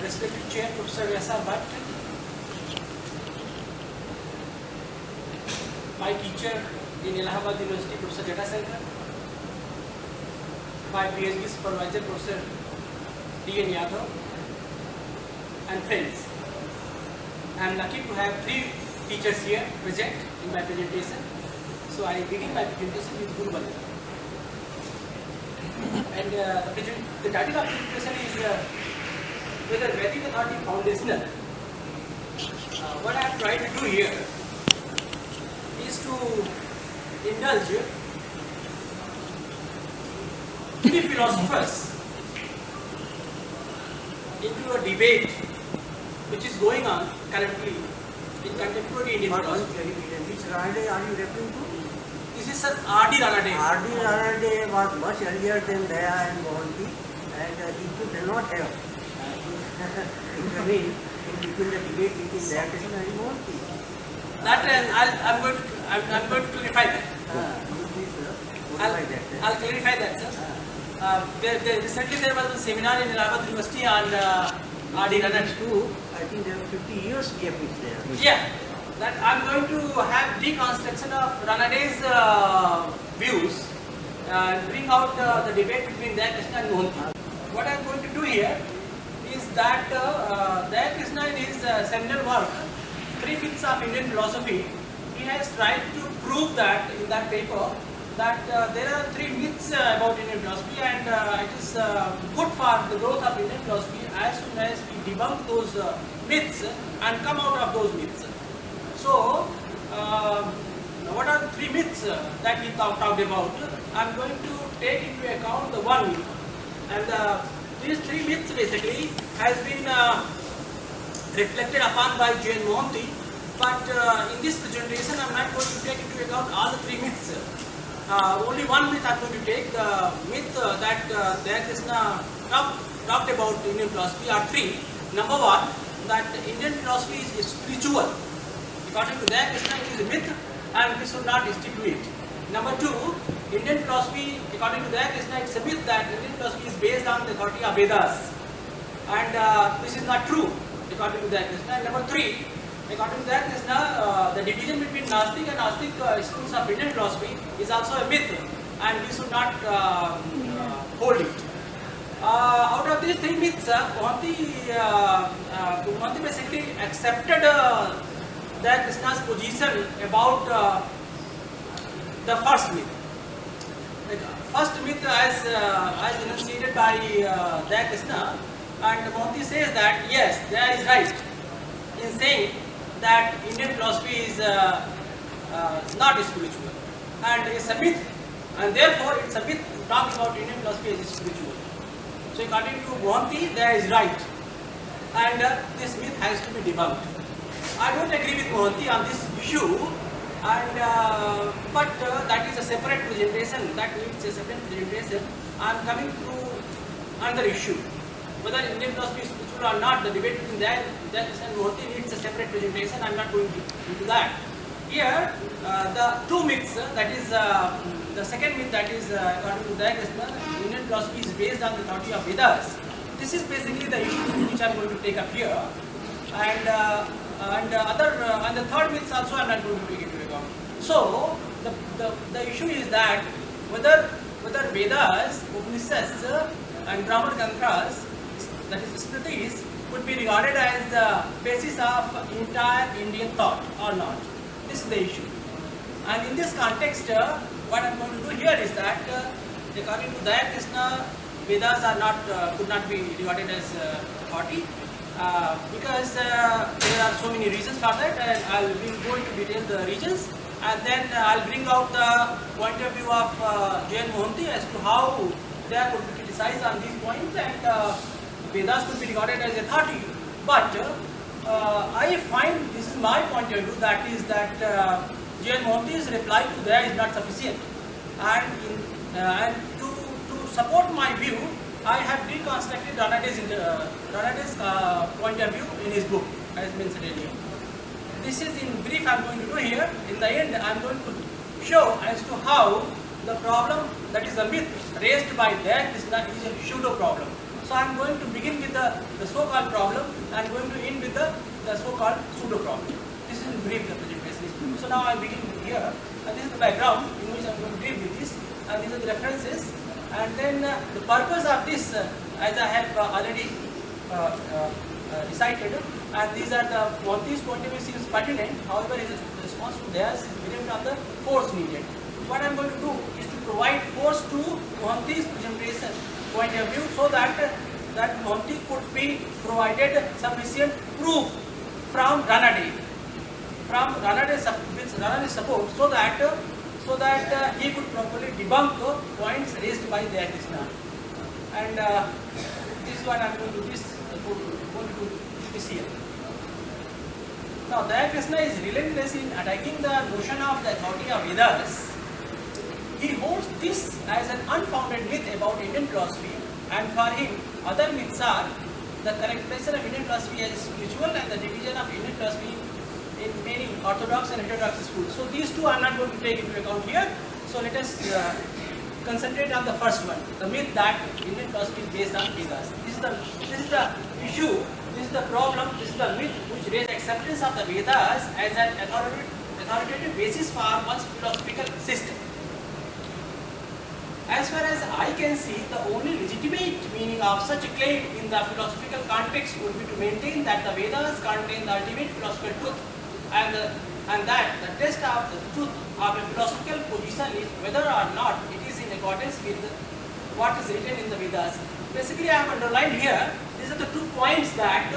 respected chair, Professor S.R. Bhatt, my teacher in Allahabad University, Professor Jatasankar, my PhD supervisor, Professor D.N. Yadav, and friends. I am lucky to have 3 teachers here present in my presentation. So I begin my presentation with Guru Bandhan. And the title of the presentation is whether Vedic authority foundational. What I have tried to do here is to indulge 3 philosophers into a debate which is going on currently in contemporary Indian philosophy. Which Ranade are you referring to? This is Sir R.D. Ranade. R.D. Ranade was much earlier than Daya and Mohanty, and it did not have intervened in between the debate between Daya Krishna and Mohanty. That I'm going to clarify that. I'll clarify that, sir. Recently there was a seminar in Allahabad University on R.D. Ranade. I think there were 50 years gap is there. Yeah, that I'm going to have deconstruction of Ranade's views and bring out the debate between Daya Krishna and Mohanty. What I'm going to do here is that Daya Krishna in his seminal work, 3 Myths of Indian Philosophy, he has tried to prove that in that paper that there are 3 myths about Indian philosophy, and it is good for the growth of Indian philosophy as soon as we debunk those myths and come out of those myths. So, what are the 3 myths that we talked about? I am going to take into account the 1 myth, and these 3 myths basically has been reflected upon by J.N. Mohanty, but in this presentation I am not going to take into account all the 3 myths. Only 1 myth I am going to take. The myth that Daya Krishna talked about Indian philosophy are 3. Number 1, that Indian philosophy is spiritual. According to Daya Krishna, it is a myth and we should not stick to it. Number 2, Indian philosophy, according to Daya Krishna, it is a myth that Indian philosophy is based on the authority of Vedas, and this is not true according to Daya Krishna. And number 3, according to Daya Krishna, the division between Gnostic and Gnostic schools of Indian philosophy is also a myth and we should not hold it. Out of these 3 myths, Mohanty basically accepted Daya Krishna's position about the first myth. The first myth as enunciated by Daya Krishna, and Mohanty says that yes, Daya is right in saying that Indian philosophy is not spiritual and it's a myth, and therefore it's a myth to talk about Indian philosophy as spiritual. So according to Mohanty, Daya is right, and this myth has to be debunked. I don't agree with Mohanty on this issue, and but that is a separate presentation. That needs a separate presentation. I am coming to another issue. Whether Indian philosophy is spiritual or not, the debate between Daya Krishna and Mohanty needs a separate presentation. I am not going into that. Here, the 2 myths, that is the second myth, that is according to Daya Krishna, Indian philosophy is based on the authority of Vedas. This is basically the issue which I am going to take up here, and the third myths also I am not going to take into account. So the issue is that whether Vedas, Upanishads, and Brahmana Granthas, that is Smritis, could be regarded as the basis of entire Indian thought or not. This is the issue. And in this context, what I am going to do here is that according to Daya Krishna, Vedas are could not be regarded as authority because there are so many reasons for that, and I will go into detail the reasons, and then I will bring out the point of view of J.N. Mohanty as to how Daya could be criticized on these points, and Vedas could be regarded as authority. But I find, this is my point of view, that is that J.N. Mohanty's reply to Daya is not sufficient, and to support my view, I have deconstructed Ranade's point of view in his book, as mentioned earlier. This is in brief I am going to do here. In the end, I am going to show as to how the problem, that is the myth raised by Daya Krishna, is a pseudo problem. So I am going to begin with the so-called problem and going to end with the so-called pseudo problem. This is in brief the presentation. So now I begin here, and this is the background in which I am going to brief with this, and these are the references. And then the purpose of this, as I have already recited, and these are the Mohanty's point of view seems pertinent. However, his response to theirs is derived on the force needed. What I am going to do is to provide force to Mohanty's presentation point of view, so that Mohanty could be provided sufficient proof from Ranade, with Ranade's support, so that he could properly debunk points raised by Dayakrishna. And this is what I am going to do this here. Now, Dayakrishna is relentless in attacking the notion of the authority of Vedas. He holds this as an unfounded myth about Indian philosophy, and for him, other myths are the characterization of Indian philosophy as spiritual and the division of Indian philosophy in many orthodox and heterodox schools. So these two I am not going to take into account here. So let us concentrate on the first one, the myth that Indian philosophy is based on Vedas. This is the issue, this is the problem, this is the myth which raises acceptance of the Vedas as an authoritative basis for one's philosophical system. As far as I can see, the only legitimate meaning of such a claim in the philosophical context would be to maintain that the Vedas contain the ultimate philosophical truth, and that the test of the truth of a philosophical position is whether or not it is in accordance with what is written in the Vedas. Basically, I have underlined here, these are the 2 points that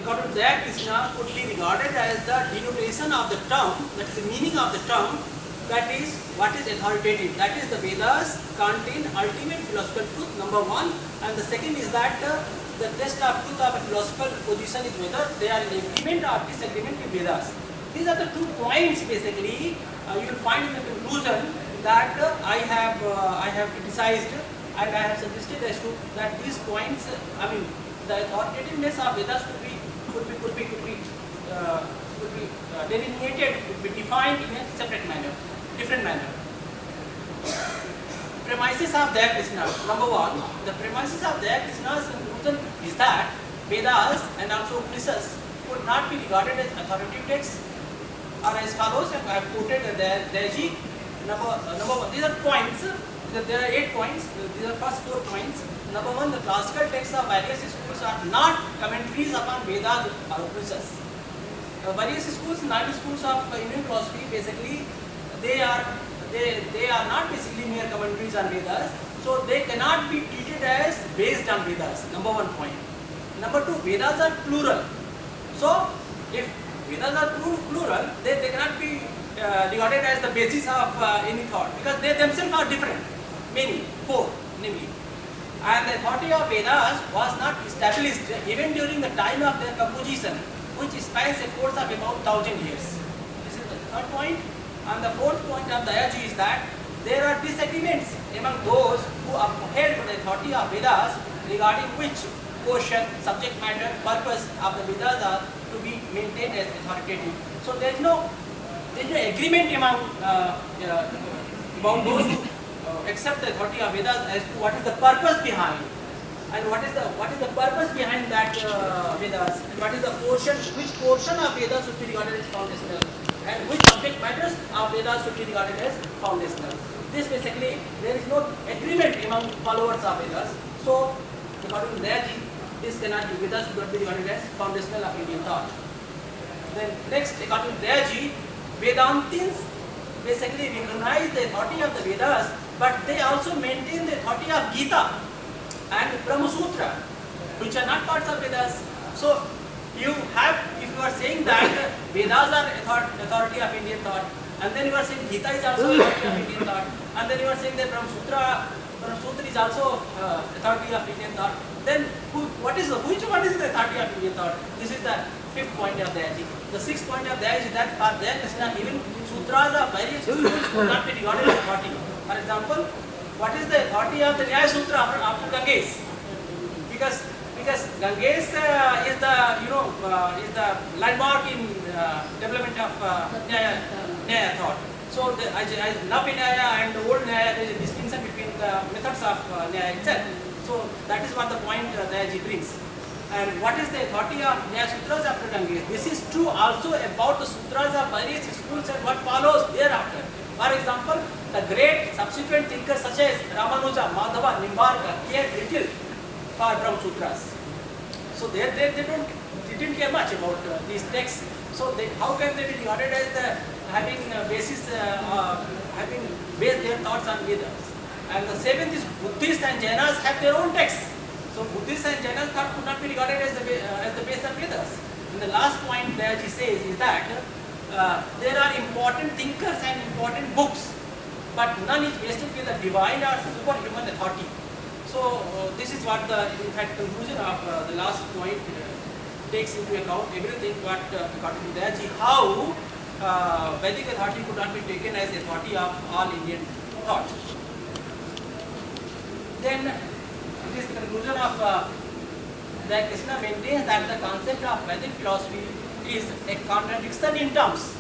according to Dayakrishna could be regarded as the denotation of the term, that is the meaning of the term, that is what is authoritative, that is the Vedas contain ultimate philosophical truth, number 1, and the second is that the test of truth of a philosophical position is whether they are in agreement or disagreement with Vedas. These are the 2 points basically you will find in the conclusion that I have criticized, and I have suggested as to that these points, the authoritativeness of Vedas could be delineated, could be defined in a separate manner, different manner. Premises of Dayakrishna. Number 1, the premises of Dayakrishna's conclusion is that Vedas and also Upanishads could not be regarded as authoritative texts, are as follows. I have quoted Dayaji. Number 1, these are points. There are 8 points. These are first 4 points. Number 1, the classical texts of various schools are not commentaries upon Vedas or Upanishads. Various schools, 9 schools of Indian philosophy, basically they are not basically mere commentaries on Vedas, so they cannot be treated as based on Vedas. Number 1 point. Number 2, Vedas are plural. So if Vedas are plural, they cannot be regarded as the basis of any thought, because they themselves are different, many, 4 namely. And the authority of Vedas was not established even during the time of their composition, which spans a course of about 1000 years. This is the 3rd point. And the 4th point of Dayaji is that there are disagreements among those who uphold the authority of Vedas regarding which portion, subject matter, purpose of the Vedas are to be maintained as authoritative. So there is no agreement among those who accept the authority of Vedas as to what is the purpose behind, and what is the purpose behind that Vedas, and what is the portion, which portion of Vedas should be regarded as foundational, and which subject matters of Vedas should be regarded as foundational. This basically, there is no agreement among followers of Vedas. So according to Dayaji, this cannot be, Vedas should not be regarded as foundational of Indian thought. Then next, according to Dayaji, Vedantins basically recognize the authority of the Vedas, but they also maintain the authority of Gita and Brahma Sutra, which are not parts of Vedas. So you have, if you are saying that Vedas are authority of Indian thought, and then you are saying Gita is also authority of Indian thought, and then you are saying that Brahma Sutra is also authority of Indian thought, then which one is the authority of Indian thought? This is the 5th point of Dayaji. The 6th point of Dayaji is that for Dayakrishna, even sutras of various schools could not be regarded as authority. For example, what is the authority of the Nyaya Sutra after Ganges? Because Ganges is the landmark in development of Nyaya thought. So as Navi Nyaya and old Nyaya, there is a distinction between the methods of Nyaya itself. So that is what the point Dayaji brings. And what is the authority of Nyaya Sutras after Ganges? This is true also about the sutras of various schools and what follows thereafter. For example, the great subsequent thinkers such as Ramanuja, Madhava, Nimbarka cared little for Brahma Sutras. So they didn't care much about these texts. So how can they be regarded as having based their thoughts on Vedas? And the seventh is Buddhists and Jainas have their own texts. So Buddhists and Jainas thought could not be regarded as the base of Vedas. And the last point that he says is that there are important thinkers and important books, but none is vested with the divine or superhuman authority. So this is what the in fact conclusion of the last point takes into account everything what according to Dayaji how Vedic authority could not be taken as the authority of all Indian thought. Then it is the conclusion of that Krishna maintains that the concept of Vedic philosophy is a contradiction in terms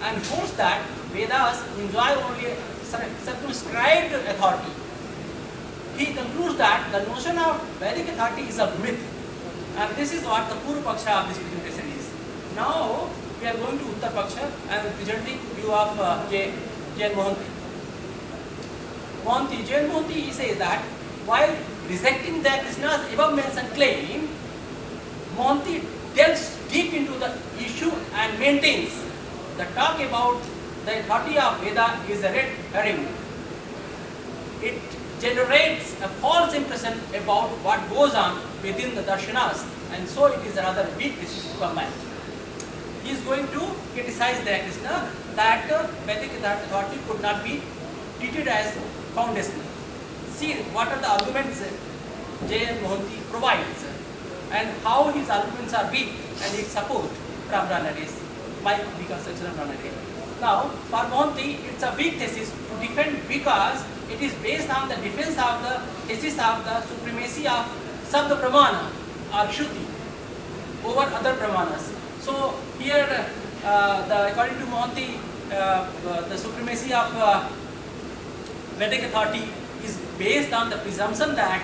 and holds that Vedas enjoy only circumscribed authority. He concludes that the notion of Vedic authority is a myth, and this is what the Purva Paksha of this presentation is. Now we are going to Uttar Paksha and presenting view of Jain Mohanty. Jain Mohanty, he says that while rejecting the Krishna's above mentioned claim, Mohanty delves deep into the issue and maintains the talk about the authority of Veda is a red herring. It generates a false impression about what goes on within the darshanas, and so it is a rather weak decision to combine. He is going to criticize the Krishna that Vedic authority could not be treated as foundational. See what are the arguments Jain Mohanty provides and how his arguments are weak and his support from Ranade by reconstruction of Ranade. Now for Mohanty it's a weak thesis to defend because it is based on the defense of the thesis of the supremacy of Sabda Pramana or Shruti over other Pramanas. So here according to Mohanty the supremacy of Vedic authority is based on the presumption that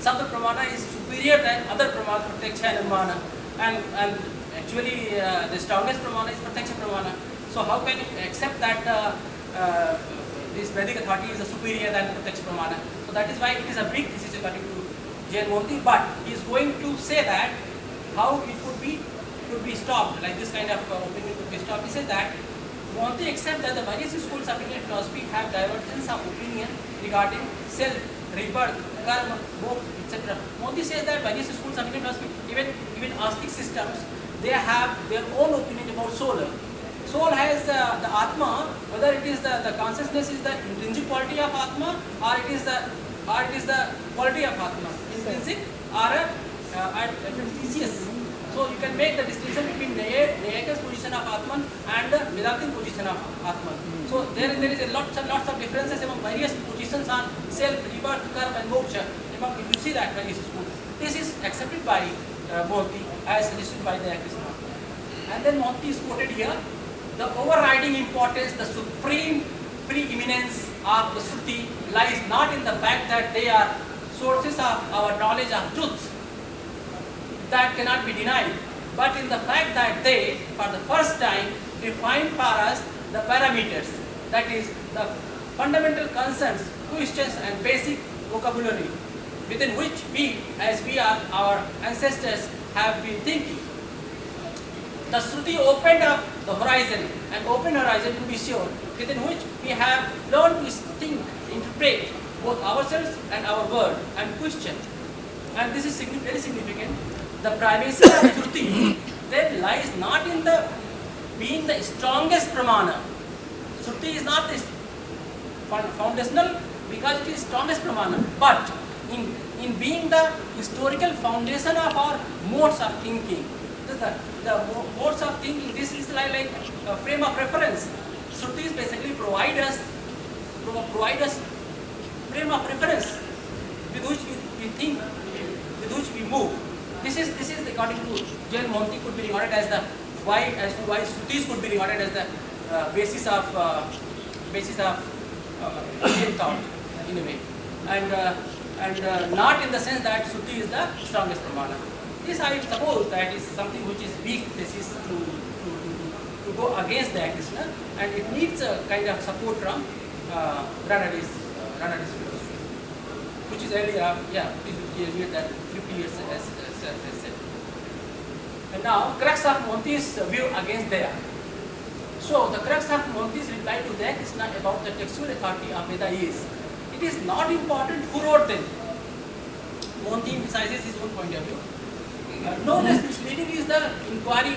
Sabda Pramana is superior than other Pramana, Pratyaksha and Anumana, and actually the strongest Pramana is Pratyaksha Pramana. So how can you accept that this Vedic authority is superior than Pratyaksha Pramana? So that is why it is a weak thesis according to Jain Mohanty, but he is going to say that how it could be stopped, like this kind of opinion could be stopped. He says that Mohanty accepts that the various schools of Indian philosophy have divergence of opinion regarding self, rebirth, karma, moksha, etc. Mohanty says that various schools of Indian philosophy, even Astic systems, they have their own opinion about soul. Soul has the Atma, whether it is the consciousness is the intrinsic quality of Atma or it is the quality of Atma, intrinsic or adventitious. So you can make the distinction between Nayaka's position of Atman and the Vedantic position of Atman. So there is a lots of differences among various positions on self, rebirth, karma and moksha. If you see that various schools, this is accepted by Mohanty as suggested by the Krishna. And then Mohanty is quoted here. The overriding importance, the supreme preeminence of the Shruti lies not in the fact that they are sources of our knowledge of truths that cannot be denied, but in the fact that they, for the first time, define for us the parameters, that is, the fundamental concerns, questions and basic vocabulary within which we, as we are our ancestors, have been thinking. The Shruti opened up the horizon, an open horizon to be sure, within which we have learned to think, interpret both ourselves and our world and question. And this is very significant. The primacy of Shruti then lies not in the being the strongest Pramana. Shruti is not the foundational because it is strongest Pramana, but in being the historical foundation of our modes of thinking. The modes of thinking, this is like a frame of reference. Shrutis basically provide us frame of reference with which we think, with which we move. This is according to Jain Mohanty could be regarded as the why Shrutis could be regarded as the basis of Indian thought in a way. And and not in the sense that Shruti is the strongest pramana. This I suppose that is something which is weak basis to go against the Krishna, and it needs a kind of support from Ranade's philosophy, which is earlier, earlier that 50 years as said. And now, crux of Mohanty's view against Daya. So, the crux of Mohanty's reply to Daya Krishna about the textual authority of Veda is, it is not important who wrote them. Mohanty emphasizes his own point of view. No less misleading is the inquiry,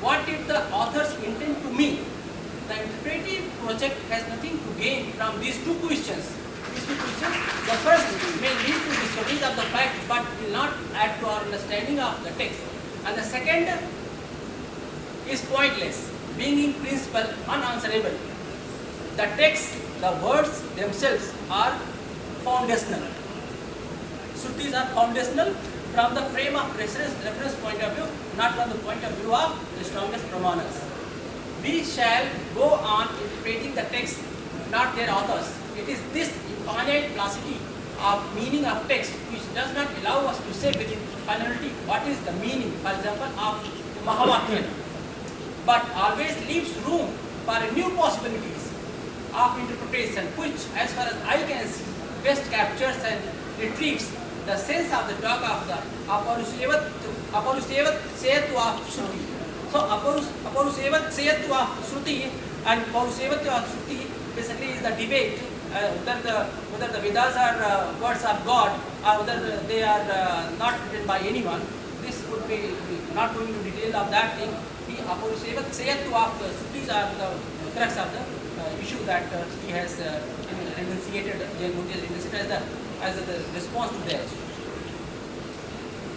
what did the authors intend to mean? The interpretive project has nothing to gain from these two questions. The first may lead to discoveries of the fact but will not add to our understanding of the text. And the second is pointless, being in principle unanswerable. The text, the words themselves are foundational. Shrutis are foundational from the frame of reference point of view, not from the point of view of the strongest pramanas. We shall go on interpreting the text, not their authors. It is this infinite velocity of meaning of text which does not allow us to say within finality what is the meaning, for example, of Mahavakya, but always leaves room for new possibilities of interpretation which, as far as I can see, best captures and retrieves the sense of the talk of the Aparusevat Setu of Shruti. So Aparusevat Setu of Shruti and Parusevat of Shruti basically is the debate whether the Vedas are words of God or whether they are not written by anyone. This would be not going into detail of that thing. The Aparusevat Setu of Shrutis are the crux of the issue that he has enunciated, as the response to that.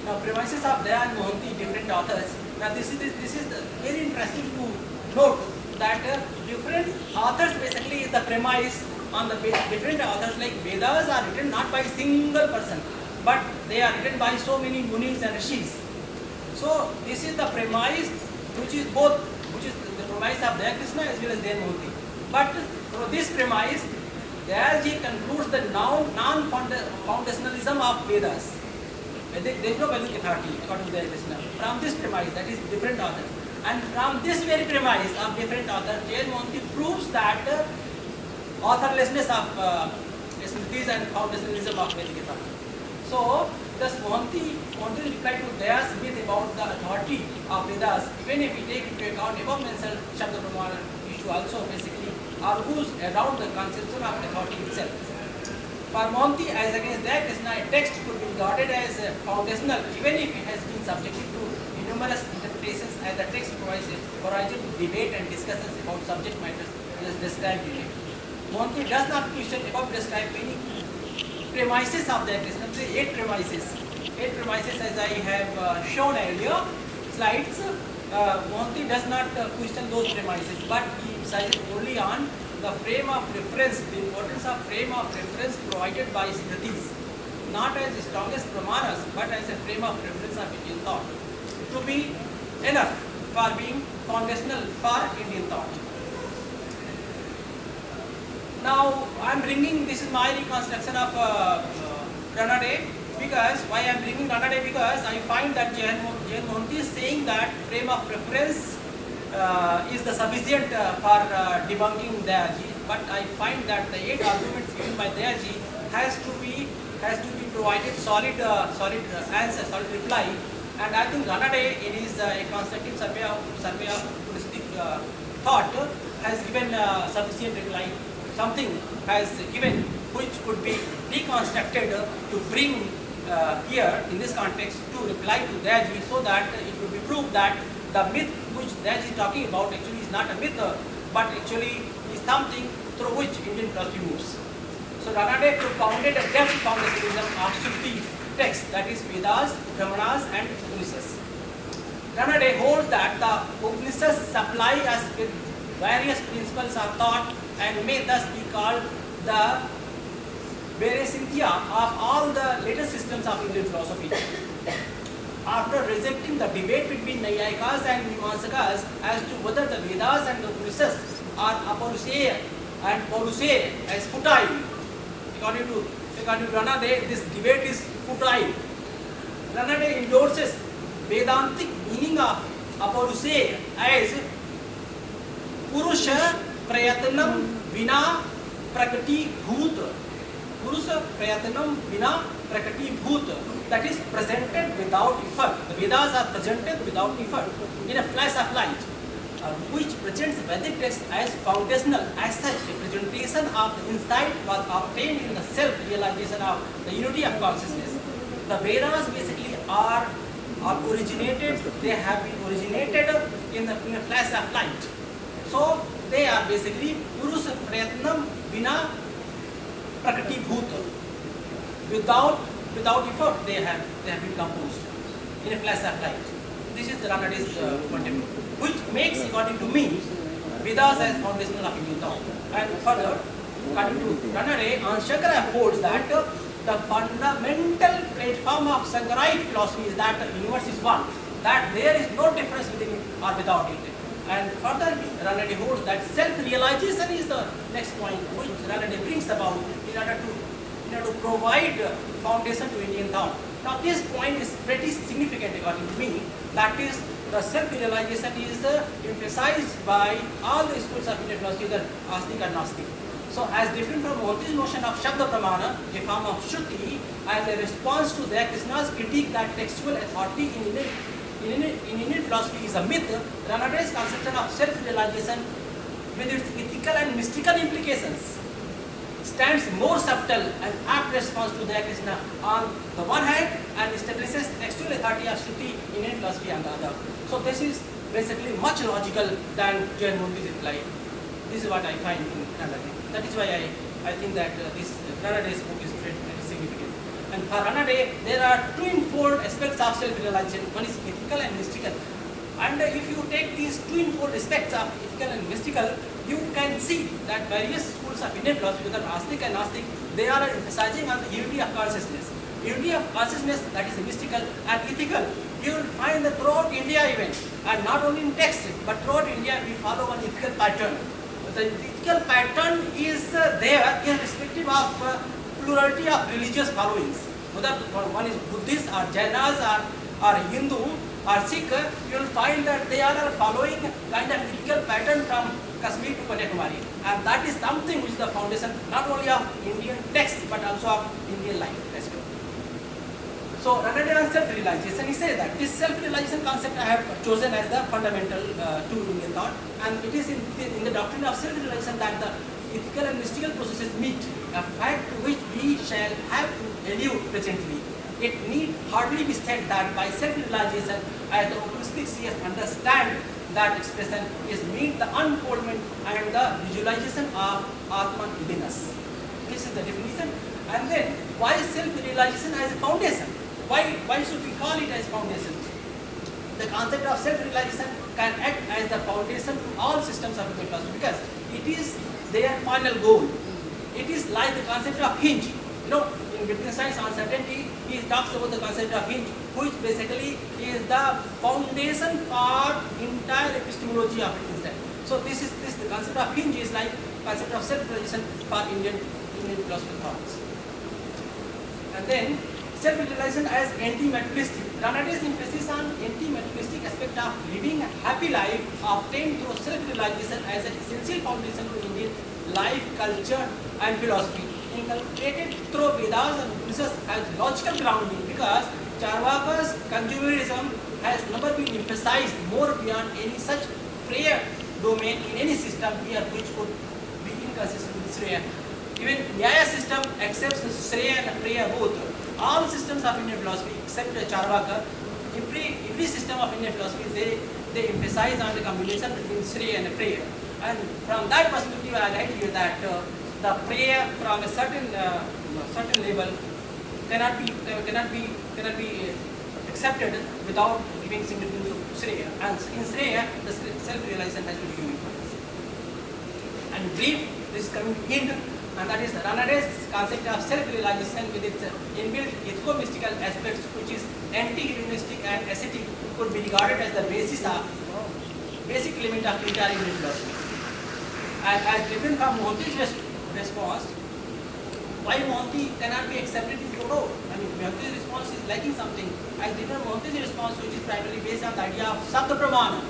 Now, premises of Daya and Mohanty, different authors. Now, this is very interesting to note that different authors basically is the premise on the different authors, like Vedas are written not by a single person, but they are written by so many munis and rishis. So, this is the premise which is the premise of Daya Krishna as well as Daya Mohanty. But from this premise, Dayaji concludes the non-foundationalism of Vedas. There is no Vedic authority according to Daya Krishna. From this premise, that is different authors. And from this very premise of different authors, Daya Mohanty proves that authorlessness of Smritis and foundationalism of Vedic authority. So, thus Mohanty reply to Daya's myth about the authority of Vedas, even if we take into account above mentioned Shabda Pramana issue also basically argues around the conception of authority itself. For Mohanty, as against Daya Krishna, a text could be regarded as foundational even if it has been subjected to numerous interpretations, as the text provides a horizon to debate and discussions about subject matters as described in it. Mohanty does not question above described many premises of Daya Krishna. There are 8 premises. 8 premises as I have shown earlier slides. Mohanty does not question those premises, but he emphasizes only on the frame of reference, the importance of frame of reference provided by Smritis, not as the strongest pramanas, but as a frame of reference of Indian thought, to be enough for being foundational for Indian thought. Now, I am bringing, this is my reconstruction of Ranade, because, why I am bringing Ranade, because I find that Jain Mohanty is saying that frame of reference is the sufficient for debunking Dayaji, but I find that the 8 arguments given by Dayaji has to be provided solid answer, solid reply, and I think Ranade in his a constructive survey of Buddhistic thought has given sufficient reply. Something has given which could be reconstructed to bring here in this context to reply to Dayaji, so that it will be proved that the myth which Dayaji is talking about actually is not a myth, but actually is something through which Indian philosophy moves. So Ranade propounded a depth foundationalism of Shruti texts, that is Vedas, Brahmanas and Upanishads. Ranade holds that the Upanishads supply us with various principles of thought and may thus be called the Beresinthia of all the later systems of Indian philosophy. After rejecting the debate between Naiyayikas and Mimamsakas as to whether the Vedas and the Upanishads are Aparuseya and Paurusheya as futile, according to according to Ranade, this debate is futile. Ranade endorses Vedantic meaning of Apauruseya as Purusha Prayatanam Vina Prakati Bhuta. Purusha Prayatanam Vina Prakati Bhuta. That is presented without effort. The Vedas are presented without effort in a flash of light, which presents Vedic text as foundational. As such, a presentation of the insight was obtained in the self-realization of the unity of consciousness. The Vedas basically are originated, they have been originated in a flash of light. So they are basically Purusha Prayatnam Vina Prakati Bhuta. Without effort they have been composed in a flash of light. This is the Ranade's point of view, which makes, according to me, Vedas as foundational of Indian thought. And further, according to Ranade, Shankara holds that the fundamental platform of Shankarite philosophy is that the universe is one, that there is no difference within it or without it. And further, Ranade holds that self-realization is the next point which Ranade brings about in order to provide foundation to Indian thought. Now this point is pretty significant according to me. That is, the self-realization is emphasized by all the schools of Indian philosophy, either Astic or Gnostic. So as different from Mohanty's notion of Shabda Pramana, a form of Shruti, as a response to Daya Krishna's critique that textual authority in Indian philosophy is a myth, Ranade's conception of self-realization with its ethical and mystical implications stands more subtle and apt response to Daya Krishna on the one hand and establishes textual authority of Shruti in Indian philosophy on the other. So this is basically much logical than Jain Mohanty's reply. This is what I find in Ranade. That is why I think that this Ranade's book is very significant. And for Ranade, there are twofold aspects of self-realization. One is ethical and mystical. And if you take these twofold aspects of ethical and mystical, you can see that various schools of Indian philosophy, whether Astic and Gnostic, they are emphasizing on the unity of consciousness. Unity of consciousness, that is mystical and ethical. You will find that throughout India even, and not only in text, but throughout India, we follow one ethical pattern. The ethical pattern is there irrespective of plurality of religious followings. Whether one is Buddhist or Jainas or Hindu or Sikh, you will find that they are following kind of ethical pattern from Kashmir to Kanyakumari. And that is something which is the foundation not only of Indian text but also of Indian life as well. So Ranade on self-realization, he says that this self-realization concept I have chosen as the fundamental to Indian thought, and it is in the doctrine of self-realization that the ethical and mystical processes meet, a fact which we shall have to elude presently. It need hardly be said that by self-realization, as the optimistic seers understand that expression is mean the unfoldment and the visualization of Atman within us. This is the definition. And then, why self-realization as a foundation? Why should we call it as foundation? The concept of self-realization can act as the foundation to all systems of Indian philosophy because it is their final goal. It is like the concept of hinge. You know, in Wittgenstein's Uncertainty, he talks about the concept of hinge, which basically is the foundation for entire epistemology of Wittgenstein. So this the concept of hinge is like concept of self-realization for Indian philosophy thoughts. And then self-realization as anti-materialistic. Ranade's emphasis on anti-materialistic aspect of living a happy life obtained through self-realization as an essential foundation to Indian life, culture and philosophy. Inculcated through Vedas and Upanishads has logical grounding because Charvaka's consumerism has never been emphasized more beyond any such prayer domain in any system here which would be inconsistent with Shreya. Even Nyaya system accepts Shreya and Prayer both. All systems of Indian philosophy except Charvaka, every system of Indian philosophy they emphasize on the combination between Shreya and Prayer. And from that perspective, I write here that the prayer from a certain level cannot be accepted without giving significance to Shreya. And in Shreya, the self-realization has to be given importance. And brief, this is coming to Hind, and that is Ranade's concept of self-realization with its inbuilt ethico-mystical aspects, which is anti-hedonistic and ascetic, could be regarded as the basic element of entire Indian philosophy. And as different from Mohanty's response, why Mohanty cannot be accepted in Toto? I mean, Mohanty's response is liking something. I did not Mohanty's response, which is primarily based on the idea of Sabda Pramana.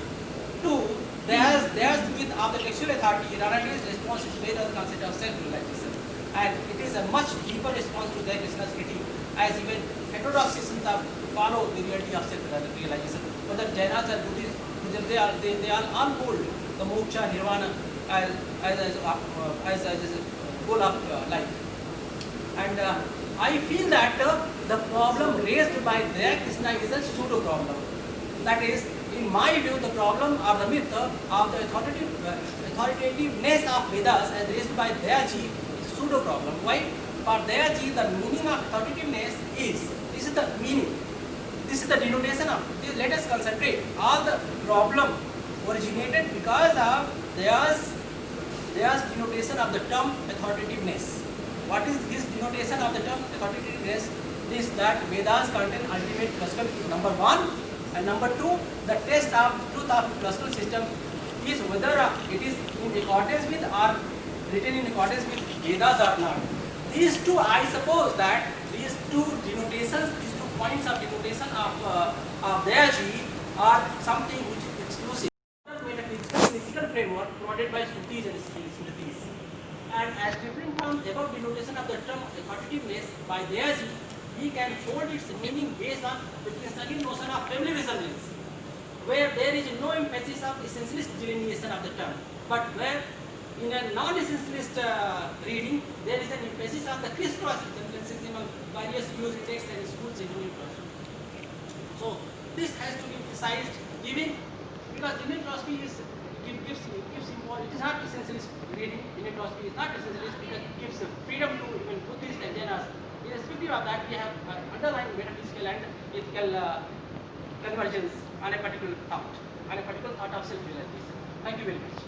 Two, there's with of the textual authority, Ranadi's response is based on the concept of self-realization. And it is a much deeper response to their listeners' critique, as even heterodox systems have follow the reality of self-realization. Whether Jainas or Buddhists, they all hold the moksha, nirvana as a goal of life. And I feel that the problem raised by their Krishna is a pseudo problem. That is, in my view, the problem or the myth of the authoritativeness of Vedas as raised by Dayaji is a pseudo problem. Why? For Dayaji, the meaning of authoritativeness is, this is the meaning, this is the denotation of, let us concentrate. All the problem originated because of Daya's denotation of the term authoritativeness. What is his denotation of the term authoritativeness? Is that Vedas contain ultimate philosophical truth, number one. And number two, the test of truth of philosophical system is whether it is in accordance with or written in accordance with Vedas or not. These two, I suppose that these two denotations, these 2 points of denotation of Dayaji are something which is exclusive. Metaphysical framework provided by Shrutis and Smritis. And as different from the above denotation of the term authoritativeness by Dayaji, he can hold its meaning based on the Christian notion of family resemblance, where there is no emphasis of essentialist delineation of the term, but where in a non-essentialist reading, there is an emphasis on the crisscross resemblances among various used texts and schools in Indian philosophy. So this has to be emphasized, because Indian philosophy gives symbol. It is not essentialist reading. Indian philosophy is not essentialist because it gives freedom to even Buddhists and Jainas. Irrespective of that, we have underlying metaphysical and ethical convergence on a particular thought of self-realization. Thank you very much.